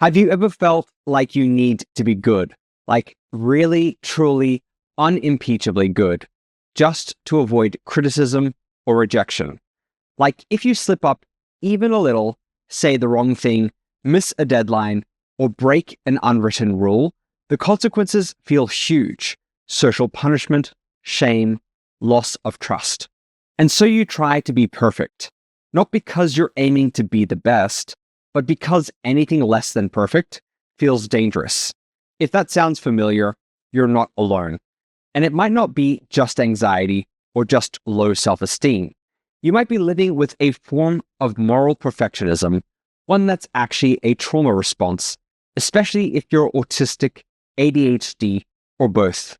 Have you ever felt like you need to be good, like really, truly, unimpeachably good, just to avoid criticism or rejection? Like if you slip up even a little, say the wrong thing, miss a deadline, or break an unwritten rule, the consequences feel huge: social punishment, shame, loss of trust. And so you try to be perfect, not because you're aiming to be the best, but because anything less than perfect feels dangerous. If that sounds familiar, you're not alone. And it might not be just anxiety or just low self-esteem. You might be living with a form of moral perfectionism, one that's actually a trauma response, especially if you're autistic, ADHD, or both.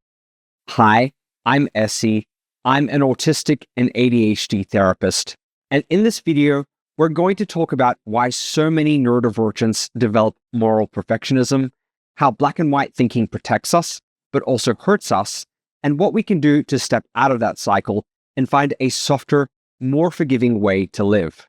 Hi, I'm Essie. I'm an autistic and ADHD therapist. And in this video, we're going to talk about why so many neurodivergents develop moral perfectionism, how black and white thinking protects us, but also hurts us, and what we can do to step out of that cycle and find a softer, more forgiving way to live.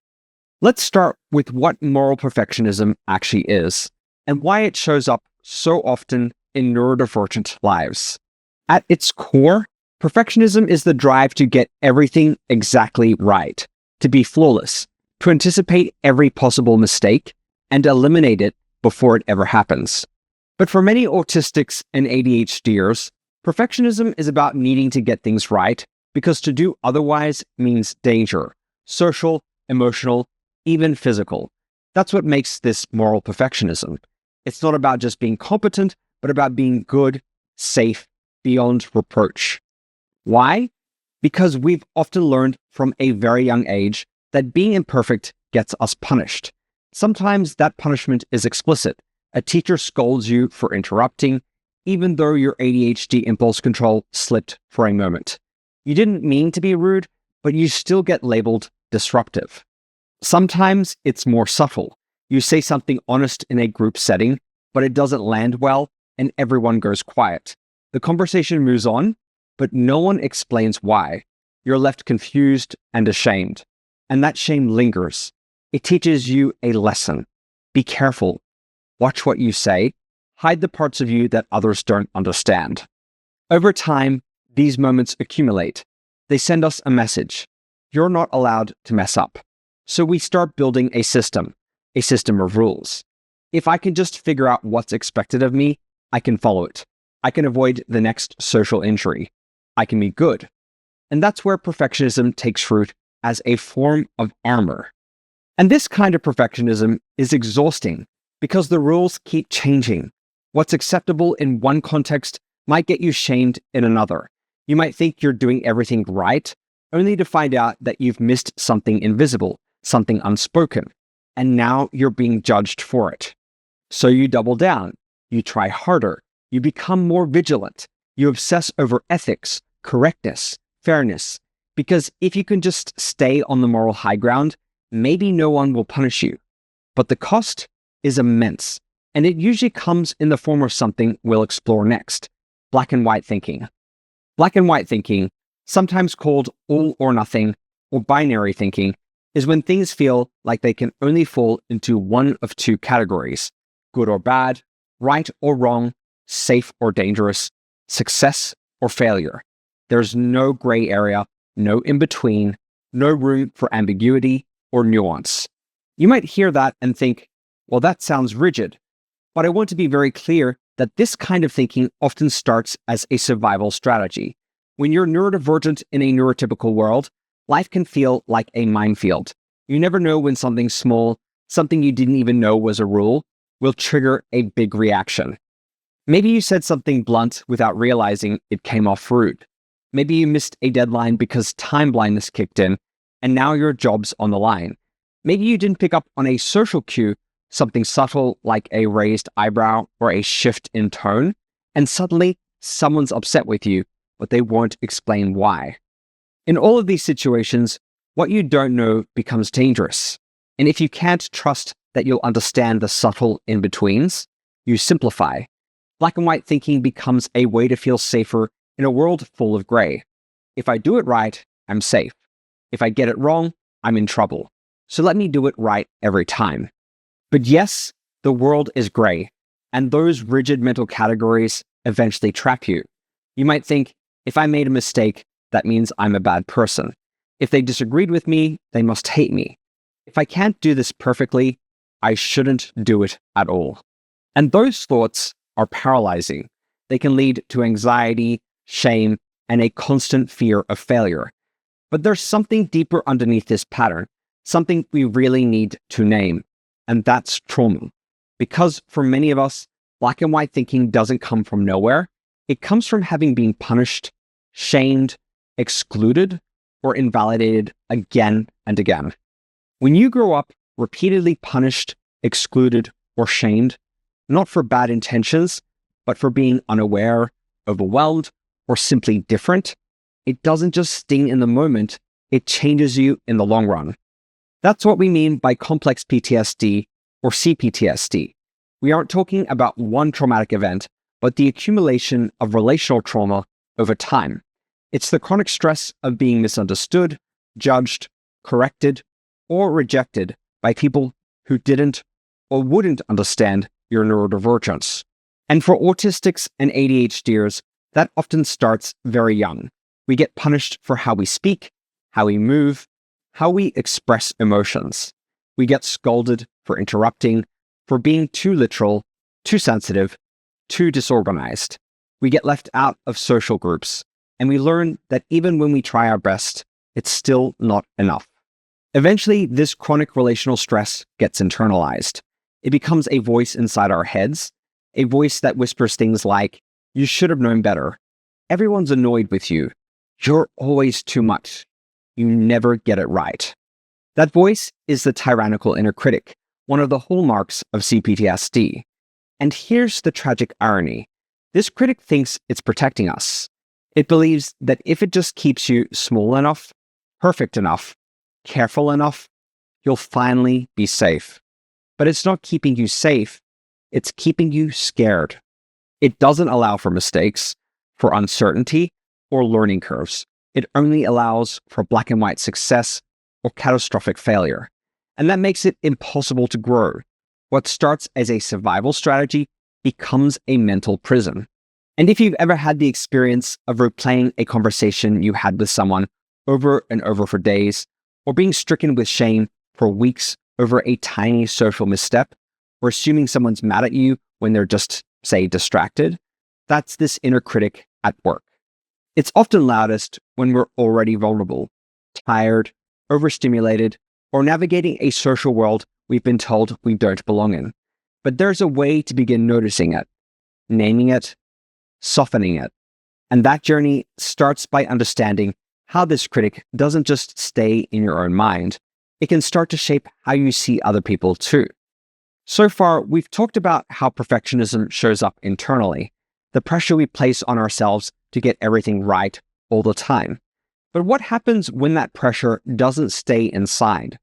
Let's start with what moral perfectionism actually is, and why it shows up so often in neurodivergent lives. At its core, perfectionism is the drive to get everything exactly right, to be flawless, to anticipate every possible mistake and eliminate it before it ever happens. But for many autistics and ADHDers, perfectionism is about needing to get things right because to do otherwise means danger, social, emotional, even physical. That's what makes this moral perfectionism. It's not about just being competent, but about being good, safe, beyond reproach. Why? Because we've often learned from a very young age that being imperfect gets us punished. Sometimes that punishment is explicit. A teacher scolds you for interrupting, even though your ADHD impulse control slipped for a moment. You didn't mean to be rude, but you still get labeled disruptive. Sometimes it's more subtle. You say something honest in a group setting, but it doesn't land well, and everyone goes quiet. The conversation moves on, but no one explains why. You're left confused and ashamed. And that shame lingers. It teaches you a lesson. Be careful. Watch what you say. Hide the parts of you that others don't understand. Over time, these moments accumulate. They send us a message. You're not allowed to mess up. So we start building a system of rules. If I can just figure out what's expected of me, I can follow it. I can avoid the next social injury. I can be good. And that's where perfectionism takes root as a form of armor. And this kind of perfectionism is exhausting because the rules keep changing. What's acceptable in one context might get you shamed in another. You might think you're doing everything right, only to find out that you've missed something invisible, something unspoken, and now you're being judged for it. So you double down, you try harder, you become more vigilant, you obsess over ethics, correctness, fairness, because if you can just stay on the moral high ground, maybe no one will punish you. But the cost is immense, and it usually comes in the form of something we'll explore next: black and white thinking. Black and white thinking, sometimes called all or nothing or binary thinking, is when things feel like they can only fall into one of two categories: good or bad, right or wrong, safe or dangerous, success or failure. There's no gray area, no in-between, no room for ambiguity or nuance. You might hear that and think, well, that sounds rigid. But I want to be very clear that this kind of thinking often starts as a survival strategy. When you're neurodivergent in a neurotypical world, life can feel like a minefield. You never know when something small, something you didn't even know was a rule, will trigger a big reaction. Maybe you said something blunt without realizing it came off rude. Maybe you missed a deadline because time blindness kicked in, and now your job's on the line. Maybe you didn't pick up on a social cue, something subtle like a raised eyebrow or a shift in tone, and suddenly someone's upset with you, but they won't explain why. In all of these situations, what you don't know becomes dangerous. And if you can't trust that you'll understand the subtle in-betweens, you simplify. Black and white thinking becomes a way to feel safer in a world full of gray. If I do it right, I'm safe. If I get it wrong, I'm in trouble. So let me do it right every time. But yes, the world is gray, and those rigid mental categories eventually trap you. You might think, if I made a mistake, that means I'm a bad person. If they disagreed with me, they must hate me. If I can't do this perfectly, I shouldn't do it at all. And those thoughts are paralyzing. They can lead to anxiety, shame, and a constant fear of failure. But there's something deeper underneath this pattern, something we really need to name, and that's trauma. Because for many of us, black and white thinking doesn't come from nowhere. It comes from having been punished, shamed, excluded, or invalidated again and again. When you grow up repeatedly punished, excluded, or shamed, not for bad intentions, but for being unaware, overwhelmed, or simply different, it doesn't just sting in the moment, it changes you in the long run. That's what we mean by complex PTSD or CPTSD. We aren't talking about one traumatic event, but the accumulation of relational trauma over time. It's the chronic stress of being misunderstood, judged, corrected, or rejected by people who didn't or wouldn't understand your neurodivergence. And for autistics and ADHDers, that often starts very young. We get punished for how we speak, how we move, how we express emotions. We get scolded for interrupting, for being too literal, too sensitive, too disorganized. We get left out of social groups, and we learn that even when we try our best, it's still not enough. Eventually, this chronic relational stress gets internalized. It becomes a voice inside our heads, a voice that whispers things like, "You should have known better. Everyone's annoyed with you. You're always too much. You never get it right." That voice is the tyrannical inner critic, one of the hallmarks of CPTSD. And here's the tragic irony. This critic thinks it's protecting us. It believes that if it just keeps you small enough, perfect enough, careful enough, you'll finally be safe. But it's not keeping you safe, it's keeping you scared. It doesn't allow for mistakes, for uncertainty, or learning curves. It only allows for black and white success or catastrophic failure. And that makes it impossible to grow. What starts as a survival strategy becomes a mental prison. And if you've ever had the experience of replaying a conversation you had with someone over and over for days, or being stricken with shame for weeks over a tiny social misstep, or assuming someone's mad at you when they're just, say, distracted, that's this inner critic at work. It's often loudest when we're already vulnerable, tired, overstimulated, or navigating a social world we've been told we don't belong in. But there's a way to begin noticing it, naming it, softening it. And that journey starts by understanding how this critic doesn't just stay in your own mind, it can start to shape how you see other people too. So far, we've talked about how perfectionism shows up internally, the pressure we place on ourselves to get everything right all the time. But what happens when that pressure doesn't stay inside?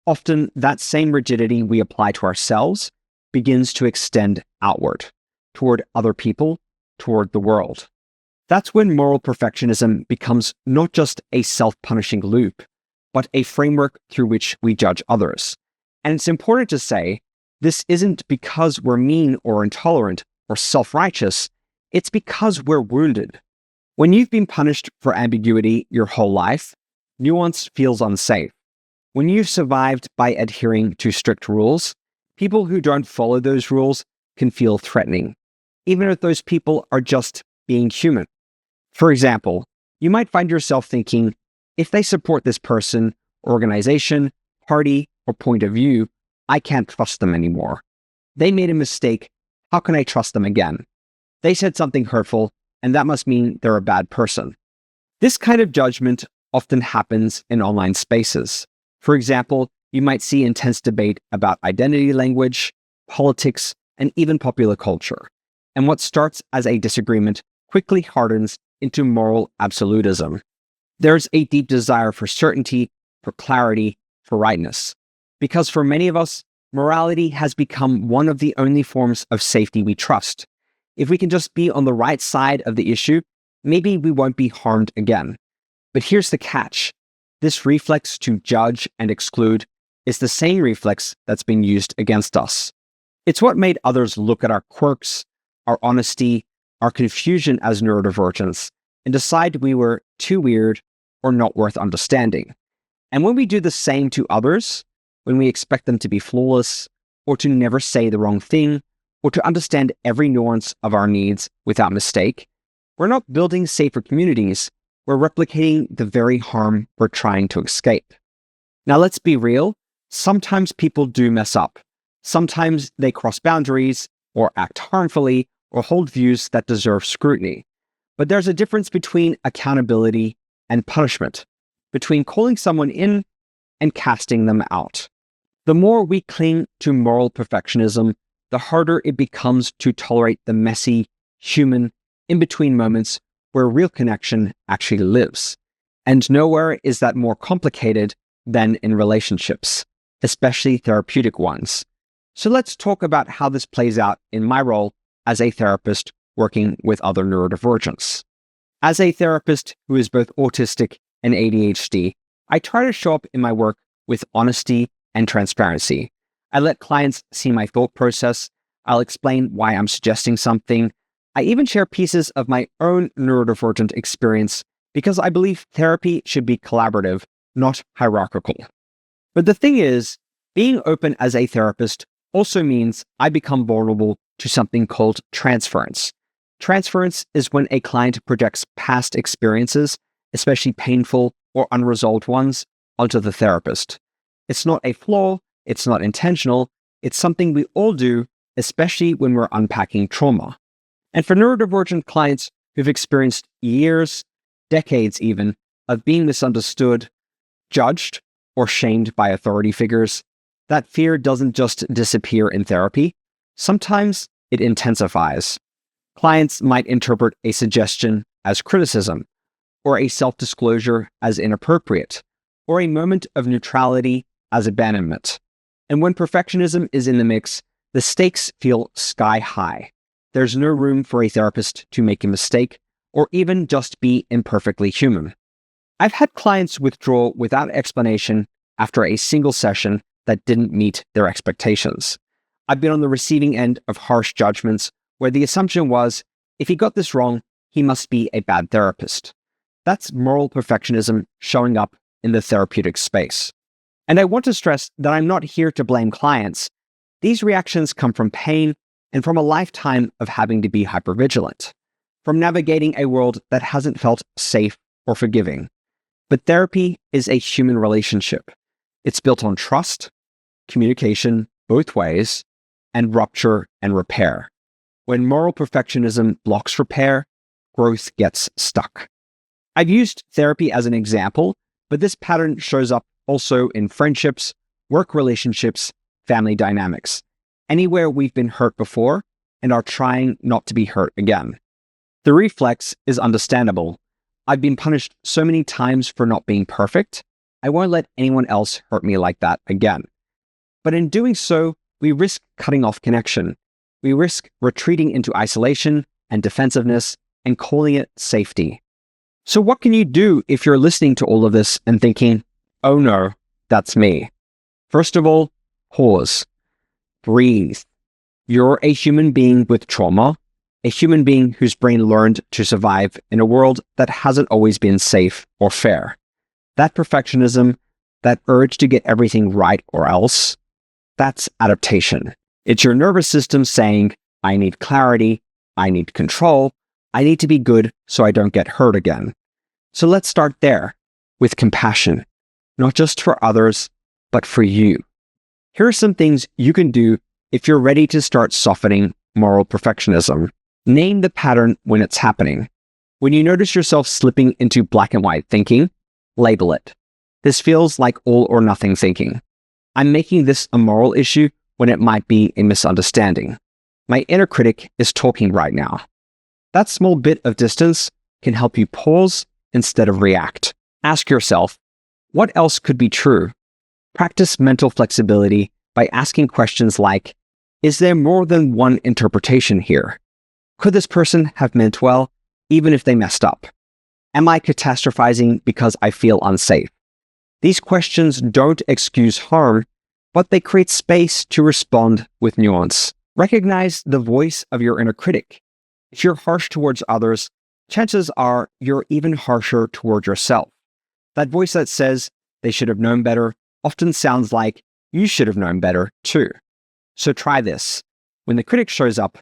Often, that same rigidity we apply to ourselves begins to extend outward, toward other people, toward the world. That's when moral perfectionism becomes not just a self-punishing loop, but a framework through which we judge others. And it's important to say, this isn't because we're mean or intolerant or self-righteous, it's because we're wounded. When you've been punished for ambiguity your whole life, nuance feels unsafe. When you've survived by adhering to strict rules, people who don't follow those rules can feel threatening, even if those people are just being human. For example, you might find yourself thinking, if they support this person, organization, party, or point of view, I can't trust them anymore. They made a mistake, how can I trust them again? They said something hurtful, and that must mean they're a bad person. This kind of judgment often happens in online spaces. For example, you might see intense debate about identity language, politics, and even popular culture. And what starts as a disagreement quickly hardens into moral absolutism. There's a deep desire for certainty, for clarity, for rightness. Because for many of us, morality has become one of the only forms of safety we trust. If we can just be on the right side of the issue, maybe we won't be harmed again. But here's the catch. This reflex to judge and exclude is the same reflex that's been used against us. It's what made others look at our quirks, our honesty, our confusion as neurodivergents, and decide we were too weird or not worth understanding. And when we do the same to others, when we expect them to be flawless, or to never say the wrong thing, or to understand every nuance of our needs without mistake, we're not building safer communities, we're replicating the very harm we're trying to escape. Now let's be real, sometimes people do mess up. Sometimes they cross boundaries, or act harmfully, or hold views that deserve scrutiny. But there's a difference between accountability and punishment, between calling someone in and casting them out. The more we cling to moral perfectionism, the harder it becomes to tolerate the messy, human, in-between moments where real connection actually lives. And nowhere is that more complicated than in relationships, especially therapeutic ones. So let's talk about how this plays out in my role as a therapist working with other neurodivergents. As a therapist who is both autistic and ADHD, I try to show up in my work with honesty and transparency. I let clients see my thought process. I'll explain why I'm suggesting something. I even share pieces of my own neurodivergent experience because I believe therapy should be collaborative, not hierarchical. But the thing is, being open as a therapist also means I become vulnerable to something called transference. Transference is when a client projects past experiences, especially painful or unresolved ones, onto the therapist. It's not a flaw, it's not intentional, it's something we all do, especially when we're unpacking trauma. And for neurodivergent clients who've experienced years, decades even, of being misunderstood, judged, or shamed by authority figures, that fear doesn't just disappear in therapy. Sometimes it intensifies. Clients might interpret a suggestion as criticism, or a self-disclosure as inappropriate, or a moment of neutrality as abandonment. And when perfectionism is in the mix, the stakes feel sky high. There's no room for a therapist to make a mistake, or even just be imperfectly human. I've had clients withdraw without explanation after a single session that didn't meet their expectations. I've been on the receiving end of harsh judgments where the assumption was, if he got this wrong, he must be a bad therapist. That's moral perfectionism showing up in the therapeutic space. And I want to stress that I'm not here to blame clients. These reactions come from pain and from a lifetime of having to be hypervigilant, from navigating a world that hasn't felt safe or forgiving. But therapy is a human relationship. It's built on trust, communication both ways, and rupture and repair. When moral perfectionism blocks repair, growth gets stuck. I've used therapy as an example, but this pattern shows up also in friendships, work relationships, family dynamics, anywhere we've been hurt before and are trying not to be hurt again. The reflex is understandable. I've been punished so many times for not being perfect, I won't let anyone else hurt me like that again. But in doing so, we risk cutting off connection. We risk retreating into isolation and defensiveness and calling it safety. So what can you do if you're listening to all of this and thinking, oh no, that's me? First of all, pause. Breathe. You're a human being with trauma, a human being whose brain learned to survive in a world that hasn't always been safe or fair. That perfectionism, that urge to get everything right or else, that's adaptation. It's your nervous system saying, I need clarity, I need control, I need to be good so I don't get hurt again. So let's start there, with compassion, not just for others, but for you. Here are some things you can do if you're ready to start softening moral perfectionism. Name the pattern when it's happening. When you notice yourself slipping into black and white thinking, label it. This feels like all or nothing thinking. I'm making this a moral issue when it might be a misunderstanding. My inner critic is talking right now. That small bit of distance can help you pause instead of react. Ask yourself, what else could be true? Practice mental flexibility by asking questions like, is there more than one interpretation here? Could this person have meant well, even if they messed up? Am I catastrophizing because I feel unsafe? These questions don't excuse harm, but they create space to respond with nuance. Recognize the voice of your inner critic. If you're harsh towards others, chances are you're even harsher toward yourself. That voice that says they should have known better often sounds like you should have known better too. So try this. When the critic shows up,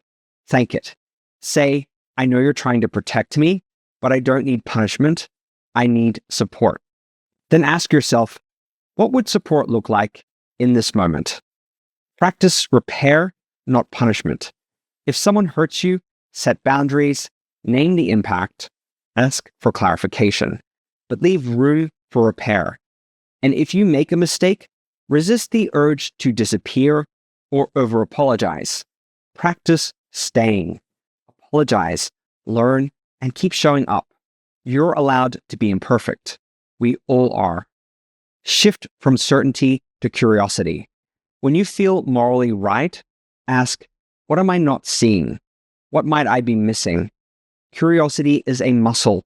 thank it. Say, I know you're trying to protect me, but I don't need punishment. I need support. Then ask yourself, what would support look like in this moment? Practice repair, not punishment. If someone hurts you, set boundaries, name the impact, ask for clarification, but leave room for repair. And if you make a mistake, resist the urge to disappear or over-apologize. Practice staying. Apologize, learn, and keep showing up. You're allowed to be imperfect. We all are. Shift from certainty to curiosity. When you feel morally right, ask, what am I not seeing? What might I be missing? Curiosity is a muscle,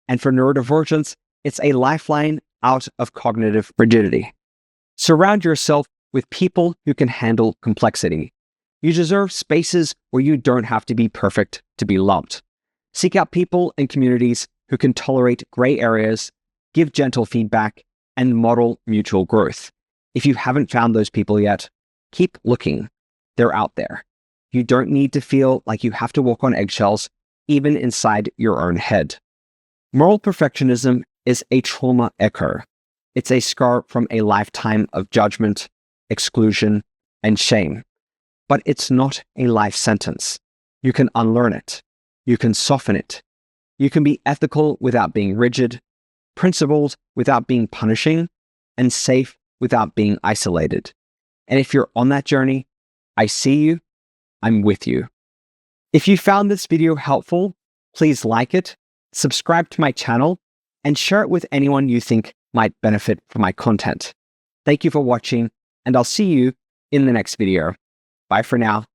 and for neurodivergence, it's a lifeline out of cognitive rigidity. Surround yourself with people who can handle complexity. You deserve spaces where you don't have to be perfect to be loved. Seek out people and communities who can tolerate gray areas, give gentle feedback, and model mutual growth. If you haven't found those people yet, keep looking. They're out there. You don't need to feel like you have to walk on eggshells, even inside your own head. Moral perfectionism is a trauma echo. It's a scar from a lifetime of judgment, exclusion, and shame. But it's not a life sentence. You can unlearn it. You can soften it. You can be ethical without being rigid, principled without being punishing, and safe without being isolated. And if you're on that journey, I see you, I'm with you. If you found this video helpful, please like it, subscribe to my channel, and share it with anyone you think might benefit from my content. Thank you for watching, and I'll see you in the next video. Bye for now.